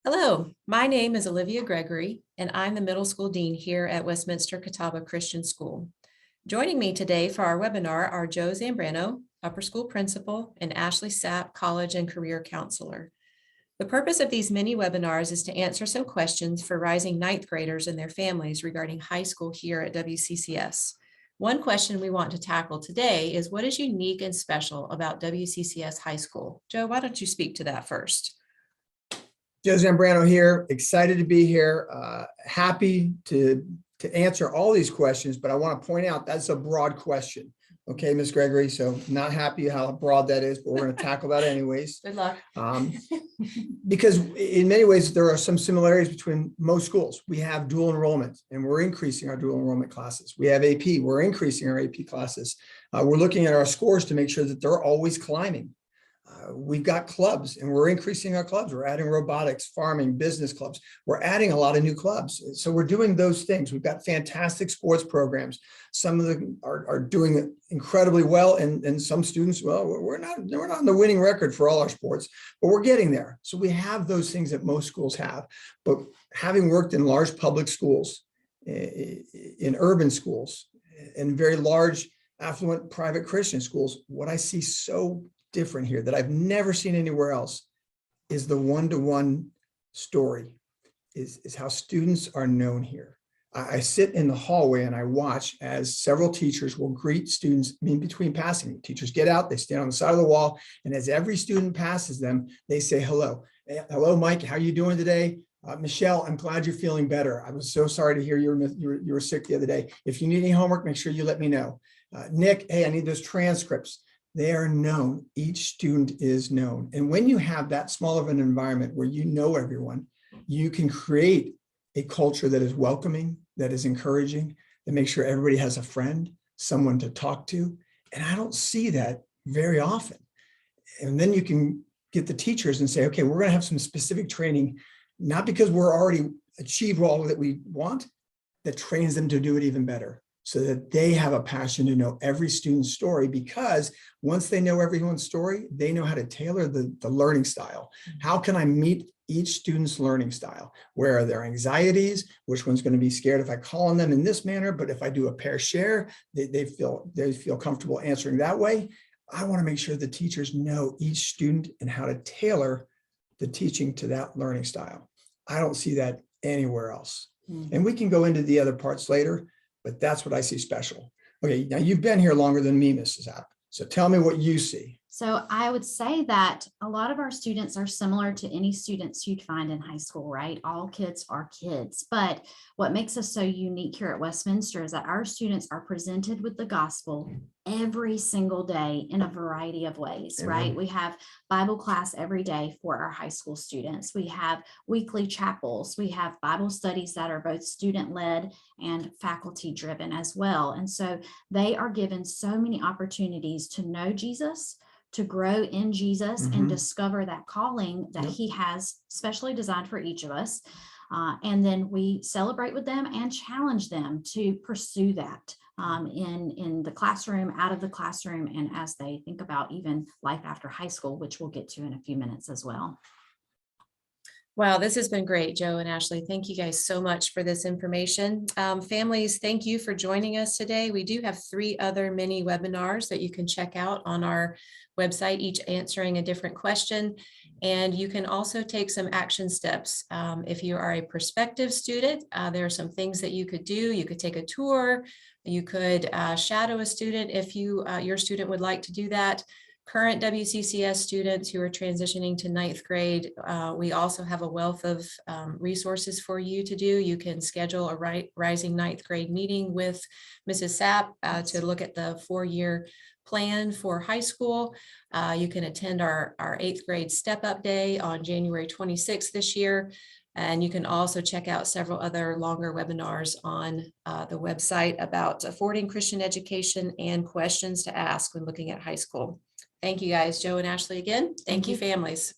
Hello, my name is Olivia Gregory, and I'm the middle school dean here at Westminster Catawba Christian School. Joining me today for our webinar are Joe Zambrano, upper school principal, and Ashley Sapp, college and career counselor. The purpose of these mini webinars is to answer some questions for rising ninth graders and their families regarding high school here at WCCS. One question we want to tackle today is what is unique and special about WCCS High School? Joe, why don't you speak to that first? Joe Zambrano here, excited to be here, happy to answer all these questions, but I want to point out that's a broad question. Okay, Ms. Gregory, so not happy how broad that is, but we're going to tackle that anyways. Good luck. Because in many ways, there are some similarities between most schools. We have dual enrollment and we're increasing our dual enrollment classes. We have AP, we're increasing our AP classes. We're looking at our scores to make sure that they're always climbing. We've got clubs and we're increasing our clubs. We're adding robotics, farming, business clubs. We're adding a lot of new clubs. So we're doing those things. We've got fantastic sports programs. Some of them are doing incredibly well. And some students, well, we're not on the winning record for all our sports, but we're getting there. So we have those things that most schools have. But having worked in large public schools, in urban schools, in very large, affluent private Christian schools, what I see so different here that I've never seen anywhere else is the one-to-one story, is how students are known here. I sit in the hallway and I watch as several teachers will greet students in between passing. Teachers get out, they stand on the side of the wall, and as every student passes them, they say hello. Hello, Mike, how are you doing today? Michelle, I'm glad you're feeling better. I was so sorry to hear you were sick the other day. If you need any homework, make sure you let me know. Nick, hey, I need those transcripts. They are known. Each student is known. And when you have that small of an environment where you know everyone, you can create a culture that is welcoming, that is encouraging, that makes sure everybody has a friend, someone to talk to. And I don't see that very often. And then you can get the teachers and say, okay, we're going to have some specific training, not because we're already achieved all that we want, that trains them to do it even better, so that they have a passion to know every student's story, because once they know everyone's story, they know how to tailor the learning style. How can I meet each student's learning style? Where are their anxieties? Which one's going to be scared if I call on them in this manner, but if I do a pair share, they feel comfortable answering that way. I want to make sure the teachers know each student and how to tailor the teaching to that learning style. I don't see that anywhere else. And we can go into the other parts later, but that's what I see special. Okay, now you've been here longer than me, Mrs. App. So tell me what you see. So I would say that a lot of our students are similar to any students you'd find in high school, right? All kids are kids. But what makes us so unique here at Westminster is that our students are presented with the gospel every single day in a variety of ways, Amen. right? We have Bible class every day for our high school students. We have weekly chapels. We have Bible studies that are both student-led and faculty-driven as well. And so they are given so many opportunities to know Jesus, to grow in Jesus, and discover that calling that he has specially designed for each of us. And then we celebrate with them and challenge them to pursue that in the classroom, out of the classroom, and as they think about even life after high school, which we'll get to in a few minutes as well. Wow, this has been great, Joe and Ashley. Thank you guys so much for this information. Families, thank you for joining us today. We do have 3 other mini webinars that you can check out on our website, each answering a different question. And you can also take some action steps. If you are a prospective student, there are some things that you could do. You could take a tour. You could shadow a student if your student would like to do that. Current WCCS students who are transitioning to 9th grade, we also have a wealth of resources for you to do. You can schedule a rising 9th grade meeting with Mrs. Sapp to look at the 4-year plan for high school. You can attend our 8th grade Step Up Day on January 26th this year. And you can also check out several other longer webinars on the website about affording Christian education and questions to ask when looking at high school. Thank you guys, Joe and Ashley again. Thank you, families.